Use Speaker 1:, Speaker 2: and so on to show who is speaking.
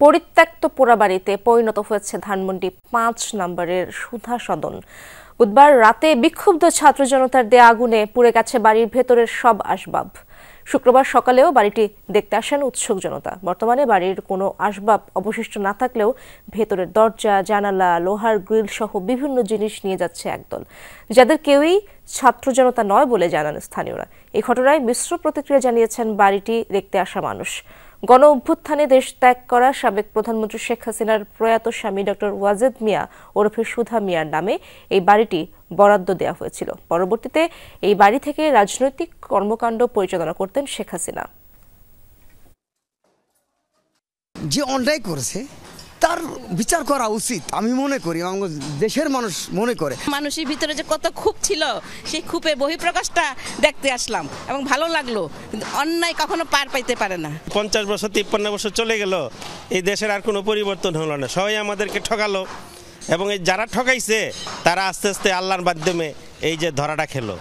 Speaker 1: পরিত্যক্ত পোড়াবাড়িতে পরিণত হয়েছে ধানমন্ডি ৫ নম্বরের সুধা সদন। বুধবার রাতে বিক্ষুব্ধ ছাত্র জনতার দেয়া আগুনে পুড়ে গেছে বাড়ির ভেতরের সব আসবাব। শুক্রবার সকালেও বাড়িটি দেখতে আসেন উৎসুক জনতা। বর্তমানে বাড়ির কোনো আসবাব অবশিষ্ট না থাকলেও ভেতরের দরজা, জানালা, লোহার গ্রিল সহ বিভিন্ন জিনিস নিয়ে যাচ্ছে একদল, যাদের কেউই ছাত্র জনতা নয় বলে জানান স্থানীয়রা। এই ঘটনায় মিশ্র প্রতিক্রিয়া জানিয়েছেন বাড়িটি দেখতে আসা মানুষ। গণ অভ্যুত্থানে দেশ ত্যাগ করা সাবেক প্রধানমন্ত্রী শেখ হাসিনার প্রয়াত স্বামী ডক্টর ওয়াজেদ মিয়া ওরফে সুধা মিয়ার নামে এই বাড়িটি বরাদ্দ দেওয়া হয়েছিল। পরবর্তীতে এই বাড়ি থেকে রাজনৈতিক কর্মকাণ্ড পরিচালনা করতেন শেখ হাসিনা।
Speaker 2: যে অন্যায় করেছে তার বিচার করা উচিত আমি মনে করি, দেশের মানুষ মনে করে।
Speaker 3: মানুষের ভিতরে যে কত ক্ষোভ ছিল, সেই ক্ষোভের বহিঃপ্রকাশটা দেখতে আসলাম এবং ভালো লাগলো। কিন্তু অন্যায় কখনো পার পাইতে পারে না।
Speaker 4: 50 বছর 53 বছর চলে গেল, এই দেশের আর কোনো পরিবর্তন হলো না। সবাই আমাদেরকে ঠকালো এবং এই যারা ঠকাইছে তারা আস্তে আস্তে আল্লাহর মাধ্যমে এই যে ধরাটা খেলো।